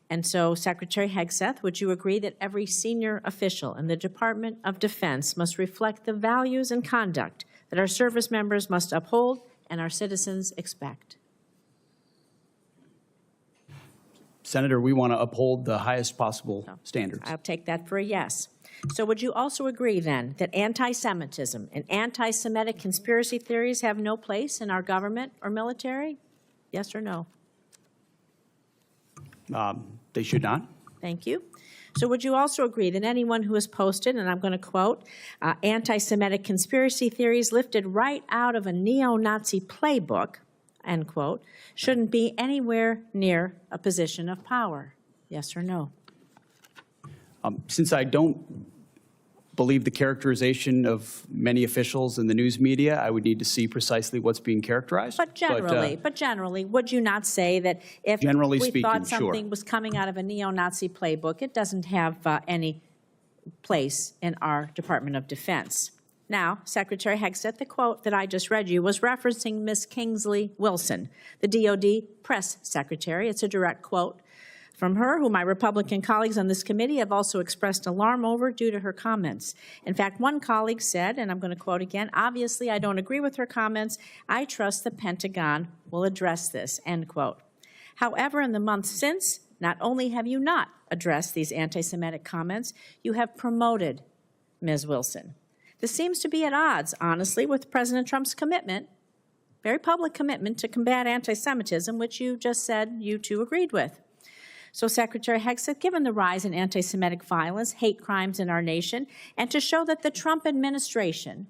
And so, Secretary Hegseth, would you agree that every senior official in the Department of Defense must reflect the values and conduct that our service members must uphold and our citizens expect? Senator, we want to uphold the highest possible standards. I'll take that for a yes. So would you also agree, then, that anti-Semitism and anti-Semitic conspiracy theories have no place in our government or military? Yes or no? They should not. Thank you. So would you also agree that anyone who has posted, and I'm going to quote, anti-Semitic conspiracy theories lifted right out of a neo-Nazi playbook, end quote, shouldn't be anywhere near a position of power? Yes or no? Since I don't believe the characterization of many officials in the news media, I would need to see precisely what's being characterized. But generally, would you not say that if we thought something was coming out of a neo-Nazi playbook, it doesn't have any place in our Department of Defense? Now, Secretary Hegseth, the quote that I just read you was referencing Ms. Kingsley Wilson, the DOD press secretary. It's a direct quote from her, who my Republican colleagues on this committee have also expressed alarm over due to her comments. In fact, one colleague said, and I'm going to quote again, obviously I don't agree with her comments. I trust the Pentagon will address this, end quote. However, in the months since, not only have you not addressed these anti-Semitic comments, you have promoted Ms. Wilson. This seems to be at odds, honestly, with President Trump's commitment, very public commitment to combat anti-Semitism, which you just said you two agreed with. So, Secretary Hegseth, given the rise in anti-Semitic violence, hate crimes in our nation, and to show that the Trump administration,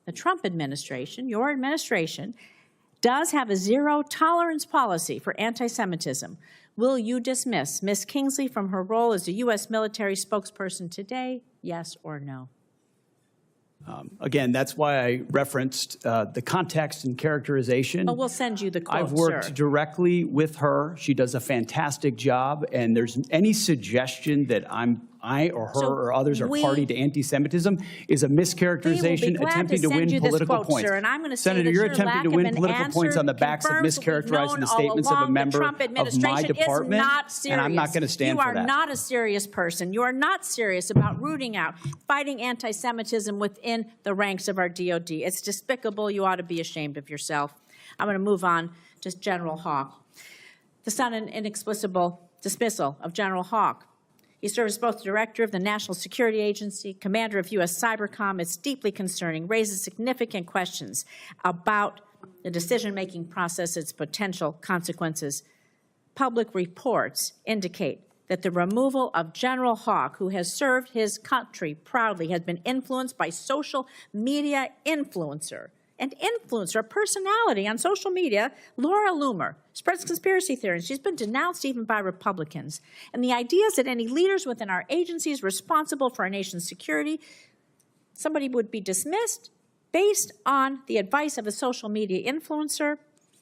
your administration, does have a zero-tolerance policy for anti-Semitism, will you dismiss Ms. Kingsley from her role as a U.S. military spokesperson today, yes or no? Again, that's why I referenced the context and characterization. Well, we'll send you the quote, I've worked directly with her. She does a fantastic job, and there's any suggestion that I or her or others are party to anti-Semitism is a mischaracterization attempting to win political points. Sir, and I'm going to Senator, say you're attempting to win political points on the backs of mischaracterizing the statements of a member of my department, and I'm not going to stand for that. You are not a serious person. You are not serious about rooting out, fighting anti-Semitism within the ranks of our DOD. It's despicable. You ought to be ashamed of yourself. I'm going to move on to General Hawk. The sudden and inexplicable dismissal of General Hawk. He serves both the director of the National Security Agency, commander of U.S. Cybercom. It's deeply concerning, raises significant questions about the decision-making process, its potential consequences. Public reports indicate that the removal of General Hawk, who has served his country proudly, has been influenced by social media influencer, a personality on social media, Laura Loomer, spreads conspiracy theories. She's been denounced even by Republicans. And the idea is that any leaders within our agencies responsible for our nation's security, somebody would be dismissed based on the advice of a social media influencer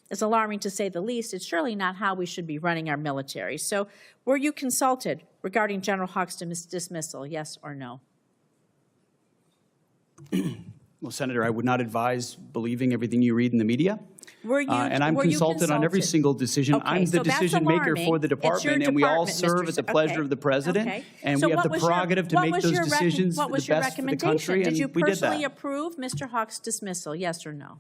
is alarming, to say the least. It's surely not how we should be running our military. So were you consulted regarding General Hawk's dismissal, yes or no? Well, Senator, I would not advise believing everything you read in the media. And I'm consulted on every single decision. Okay, I'm the decision maker for the department, and we all serve at the pleasure of the president. And we have the prerogative to make those decisions the best for the country. Did you personally approve Mr. Hawk's dismissal, yes or no?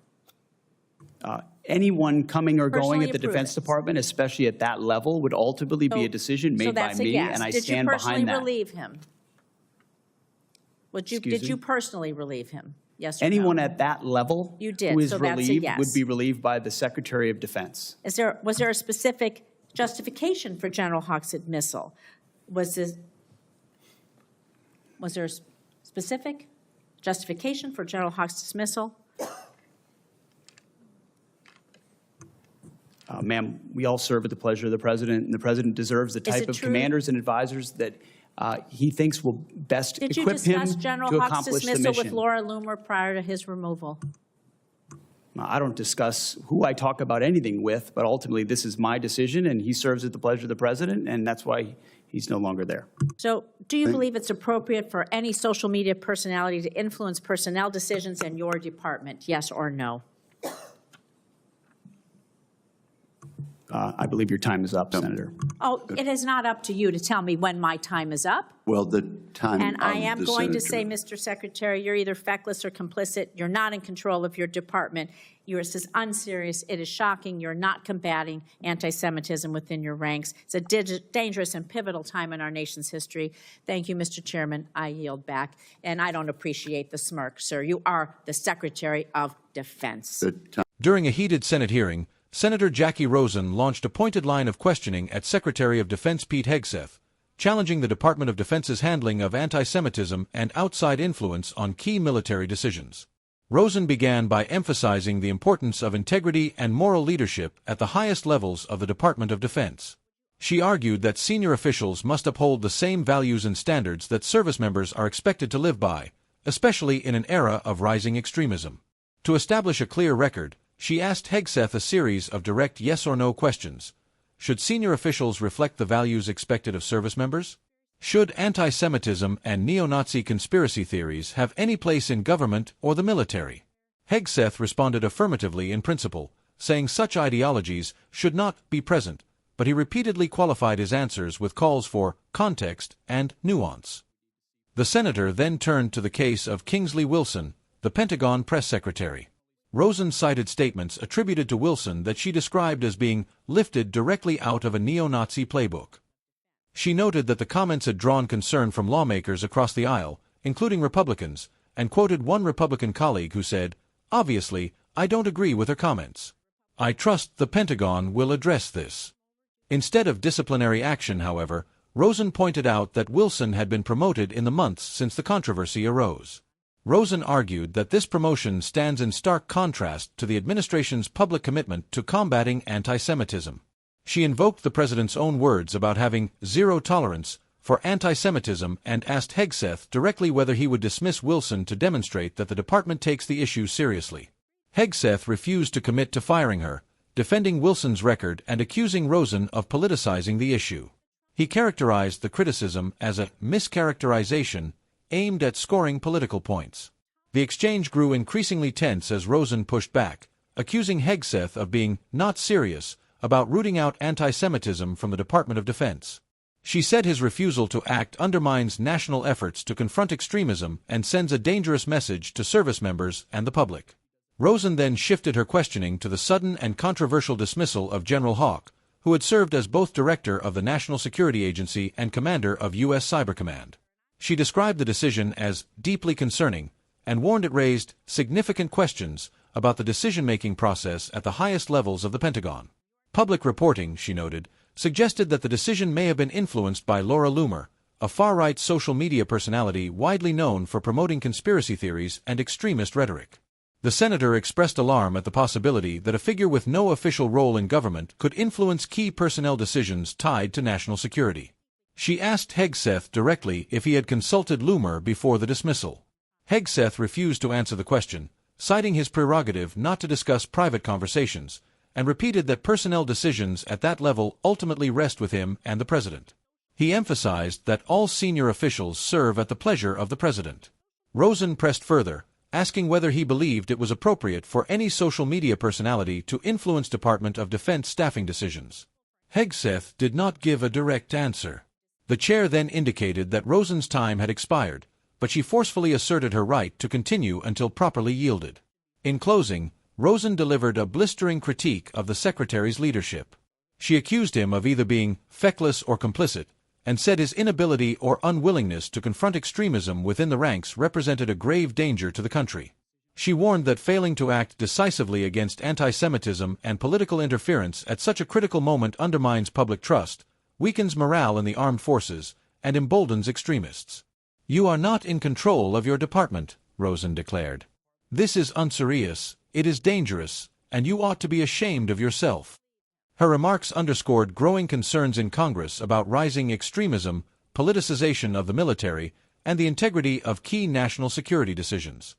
Anyone coming or going at the Defense Department, especially at that level, would ultimately be a decision made by me, and I stand behind that. Did you personally relieve him? Did you personally relieve him? Yes or Anyone no? at that level you did, who is so that's relieved a yes. would be relieved by the Secretary of Defense. Was there a specific justification for General Hawk's dismissal? Was there a specific justification for General Hawk's dismissal? Ma'am, we all serve at the pleasure of the President, and the President deserves the type of commanders and advisors that he thinks will best equip him to accomplish the mission. Did you discuss General Hawk's dismissal with Laura Loomer prior to his removal? I don't discuss who I talk about anything with, but ultimately this is my decision, and he serves at the pleasure of the President, and that's why he's no longer there. So do you believe it's appropriate for any social media personality to influence personnel decisions in your department, yes or no? I believe your time is up, Senator. Oh, it is not up to you to tell me when my time is up. Well, the time And I am going to say, senator. Mr. Secretary, you're either feckless or complicit. You're not in control of your department. Yours is unserious. It is shocking. You're not combating anti-Semitism within your ranks. It's a dangerous and pivotal time in our nation's history. Thank you, Mr. Chairman. I yield back. And I don't appreciate the smirk, sir. You are the Secretary of Defense. During a heated Senate hearing, Senator Jacky Rosen launched a pointed line of questioning at Secretary of Defense Pete Hegseth, challenging the Department of Defense's handling of anti-Semitism and outside influence on key military decisions. Rosen began by emphasizing the importance of integrity and moral leadership at the highest levels of the Department of Defense. She argued that senior officials must uphold the same values and standards that service members are expected to live by, especially in an era of rising extremism. To establish a clear record, she asked Hegseth a series of direct yes or no questions. Should senior officials reflect the values expected of service members? Should anti-Semitism and neo-Nazi conspiracy theories have any place in government or the military? Hegseth responded affirmatively in principle, saying such ideologies should not be present, but he repeatedly qualified his answers with calls for context and nuance. The senator then turned to the case of Kingsley Wilson, the Pentagon press secretary. Rosen cited statements attributed to Wilson that she described as being lifted directly out of a neo-Nazi playbook. She noted that the comments had drawn concern from lawmakers across the aisle, including Republicans, and quoted one Republican colleague who said, "Obviously, I don't agree with her comments. I trust the Pentagon will address this." Instead of disciplinary action, however, Rosen pointed out that Wilson had been promoted in the months since the controversy arose. Rosen argued that this promotion stands in stark contrast to the administration's public commitment to combating anti-Semitism. She invoked the president's own words about having zero tolerance for anti-Semitism and asked Hegseth directly whether he would dismiss Wilson to demonstrate that the department takes the issue seriously. Hegseth refused to commit to firing her, defending Wilson's record and accusing Rosen of politicizing the issue. He characterized the criticism as a mischaracterization aimed at scoring political points. The exchange grew increasingly tense as Rosen pushed back, accusing Hegseth of being not serious about rooting out anti-Semitism from the Department of Defense. She said his refusal to act undermines national efforts to confront extremism and sends a dangerous message to service members and the public. Rosen then shifted her questioning to the sudden and controversial dismissal of General Hawk, who had served as both director of the National Security Agency and commander of U.S. Cyber Command. She described the decision as deeply concerning and warned it raised significant questions about the decision-making process at the highest levels of the Pentagon. Public reporting, she noted, suggested that the decision may have been influenced by Laura Loomer, a far-right social media personality widely known for promoting conspiracy theories and extremist rhetoric. The senator expressed alarm at the possibility that a figure with no official role in government could influence key personnel decisions tied to national security. She asked Hegseth directly if he had consulted Loomer before the dismissal. Hegseth refused to answer the question, citing his prerogative not to discuss private conversations, and repeated that personnel decisions at that level ultimately rest with him and the president. He emphasized that all senior officials serve at the pleasure of the president. Rosen pressed further, asking whether he believed it was appropriate for any social media personality to influence Department of Defense staffing decisions. Hegseth did not give a direct answer. The chair then indicated that Rosen's time had expired, but she forcefully asserted her right to continue until properly yielded. In closing, Rosen delivered a blistering critique of the secretary's leadership. She accused him of either being feckless or complicit, and said his inability or unwillingness to confront extremism within the ranks represented a grave danger to the country. She warned that failing to act decisively against anti-Semitism and political interference at such a critical moment undermines public trust, weakens morale in the armed forces, and emboldens extremists. "You are not in control of your department," Rosen declared. "This is unserious, it is dangerous, and you ought to be ashamed of yourself." Her remarks underscored growing concerns in Congress about rising extremism, politicization of the military, and the integrity of key national security decisions.